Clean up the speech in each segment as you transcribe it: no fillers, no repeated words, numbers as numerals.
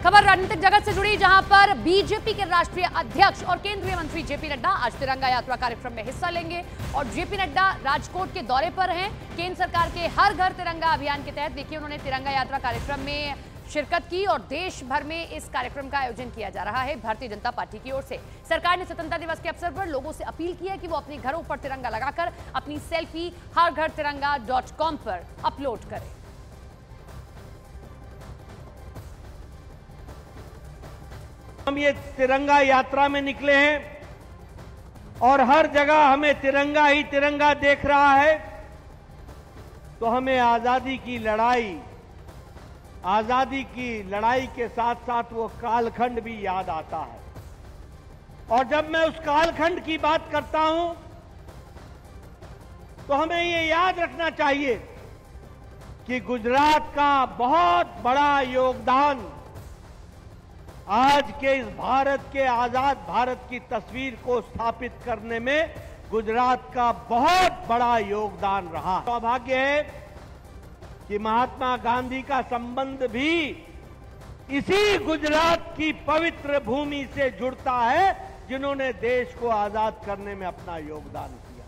खबर राजनीतिक जगत से जुड़ी, जहां पर बीजेपी के राष्ट्रीय अध्यक्ष और केंद्रीय मंत्री जेपी नड्डा आज तिरंगा यात्रा कार्यक्रम में हिस्सा लेंगे। और जेपी नड्डा राजकोट के दौरे पर हैं। केंद्र सरकार के हर घर तिरंगा अभियान के तहत देखिए उन्होंने तिरंगा यात्रा कार्यक्रम में शिरकत की और देश भर में इस कार्यक्रम का आयोजन किया जा रहा है भारतीय जनता पार्टी की ओर से। सरकार ने स्वतंत्रता दिवस के अवसर पर लोगों से अपील की है कि वो अपने घरों पर तिरंगा लगाकर अपनी सेल्फी हरघरतिरंगा.com पर अपलोड करें। हम ये तिरंगा यात्रा में निकले हैं और हर जगह हमें तिरंगा ही तिरंगा देख रहा है, तो हमें आजादी की लड़ाई के साथ साथ वो कालखंड भी याद आता है। और जब मैं उस कालखंड की बात करता हूं तो हमें ये याद रखना चाहिए कि गुजरात का बहुत बड़ा योगदान आज के इस भारत के आजाद भारत की तस्वीर को स्थापित करने में गुजरात का बहुत बड़ा योगदान रहा। सौभाग्य है कि महात्मा गांधी का संबंध भी इसी गुजरात की पवित्र भूमि से जुड़ता है, जिन्होंने देश को आजाद करने में अपना योगदान किया।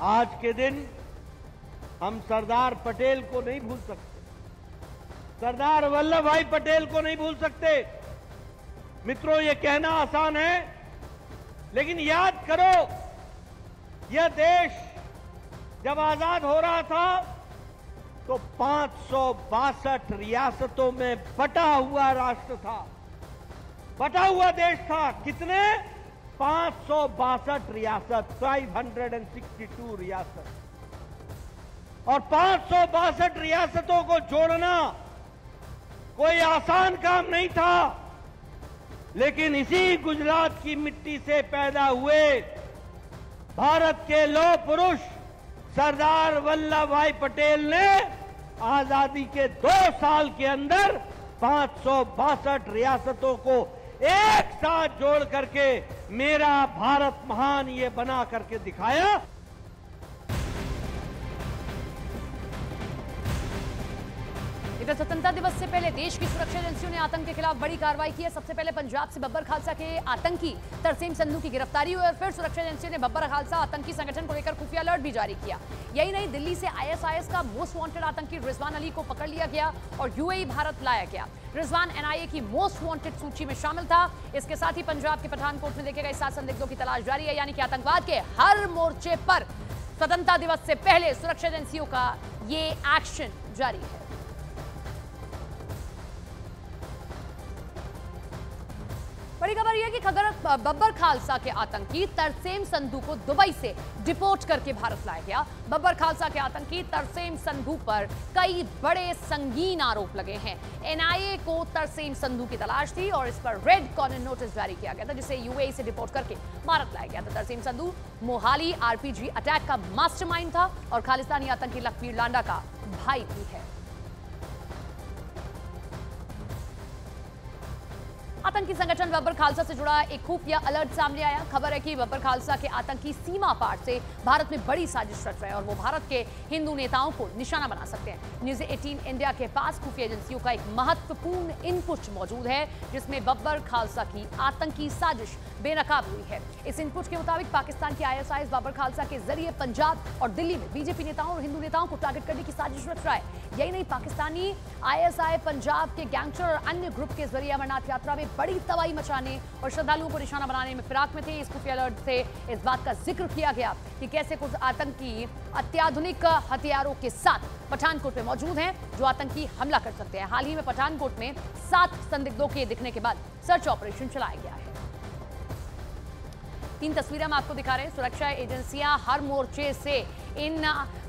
आज के दिन हम सरदार पटेल को नहीं भूल सकते, सरदार वल्लभ भाई पटेल को नहीं भूल सकते। मित्रों, ये कहना आसान है, लेकिन याद करो, यह देश जब आजाद हो रहा था तो 562 रियासतों में बटा हुआ राष्ट्र था, बटा हुआ देश था। कितने? 562 रियासत, 562 रियासत। और 562 रियासतों को जोड़ना कोई आसान काम नहीं था, लेकिन इसी गुजरात की मिट्टी से पैदा हुए भारत के लौह पुरुष सरदार वल्लभ भाई पटेल ने आजादी के 2 साल के अंदर 562 रियासतों को एक साथ जोड़ करके मेरा भारत महान ये बना करके दिखाया। इधर स्वतंत्रता दिवस से पहले देश की सुरक्षा एजेंसियों ने आतंक के खिलाफ बड़ी कार्रवाई की है। सबसे पहले पंजाब से बब्बर खालसा के आतंकी तरसेम संधू की गिरफ्तारी हुई और फिर सुरक्षा एजेंसियों ने बब्बर खालसा आतंकी संगठन को लेकर खुफिया अलर्ट भी जारी किया। यही नहीं, दिल्ली से आईएसआईएस का मोस्ट वांटेड आतंकी रिजवान अली को पकड़ लिया गया और यूएई भारत लाया गया। रिजवान एनआईए की मोस्ट वांटेड सूची में शामिल था। इसके साथ ही पंजाब के पठानकोट में देखे गए 7 संदिग्धों की तलाश जारी है। यानी कि आतंकवाद के हर मोर्चे पर स्वतंत्रता दिवस से पहले सुरक्षा एजेंसियों का ये एक्शन जारी है। बड़ी खबर यह कि बब्बर खालसा के आतंकी तरसेम संधू को दुबई से डिपोर्ट करके भारत लाया गया। बब्बर खालसा के आतंकी तरसेम संधू पर कई बड़े संगीन आरोप लगे हैं। एनआईए को तरसेम संधू की तलाश थी और इस पर रेड कॉर्नर नोटिस जारी किया गया था, जिसे यूएई से डिपोर्ट करके भारत लाया गया था। तरसेम संधू मोहाली आरपीजी अटैक का मास्टरमाइंड था और खालिस्तानी आतंकी लखवीर लांडा का भाई भी है। आतंकी संगठन बब्बर खालसा से जुड़ा एक खुफिया अलर्ट सामने आया। खबर है कि बब्बर खालसा के आतंकी सीमा पार से भारत में बड़ी साजिश रच रहे हैं और वो भारत के हिंदू नेताओं को निशाना बना सकते हैं। न्यूज़ 18 इंडिया के पास खुफिया एजेंसियों का एक महत्वपूर्ण इनपुट मौजूद है, जिसमें बब्बर खालसा की आतंकी साजिश बेनकाब हुई है। इस इनपुट के मुताबिक पाकिस्तान की आईएसआईएस बब्बर खालसा के जरिए पंजाब और दिल्ली में बीजेपी नेताओं और हिंदू नेताओं को टारगेट करने की साजिश रच रहा है। यही नहीं, पाकिस्तानी आईएसआई पंजाब के गैंगस्टर और अन्य ग्रुप के जरिए अमरनाथ यात्रा में बड़ी तबाही मचाने और श्रद्धालुओं को निशाना बनाने में फिराक में थे। इस खुफिया अलर्ट से इस बात का जिक्र किया गया कि कैसे कुछ आतंकी अत्याधुनिक हथियारों के साथ पठानकोट में मौजूद हैं, जो आतंकी हमला कर सकते हैं। हाल ही में पठानकोट में 7 संदिग्धों के दिखने के बाद सर्च ऑपरेशन चलाया गया है। 3 तस्वीरें हम आपको दिखा रहे हैं। सुरक्षा एजेंसियां हर मोर्चे से इन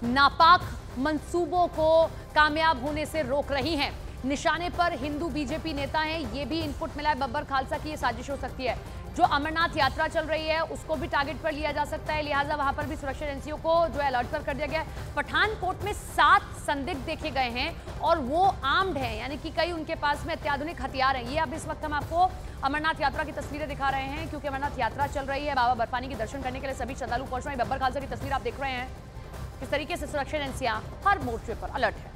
नापाक मंसूबों को कामयाब होने से रोक रही हैं। निशाने पर हिंदू बीजेपी नेता हैं, ये भी इनपुट मिला है। बब्बर खालसा की ये साजिश हो सकती है। जो अमरनाथ यात्रा चल रही है उसको भी टारगेट पर लिया जा सकता है, लिहाजा वहां पर भी सुरक्षा एजेंसियों को जो है अलर्ट पर कर दिया गया है। पठानकोट में 7 संदिग्ध देखे गए हैं और वो आर्म्ड हैं, यानी कि कई उनके पास में अत्याधुनिक हथियार हैं। ये अब इस वक्त हम आपको अमरनाथ यात्रा की तस्वीरें दिखा रहे हैं, क्योंकि अमरनाथ यात्रा चल रही है। बाबा बर्फानी के दर्शन करने के लिए सभी श्रद्धालु पहुंच रहे हैं। बब्बर खालसा की तस्वीर आप देख रहे हैं। किस तरीके से सुरक्षा एजेंसियां हर मोर्चे पर अलर्ट है।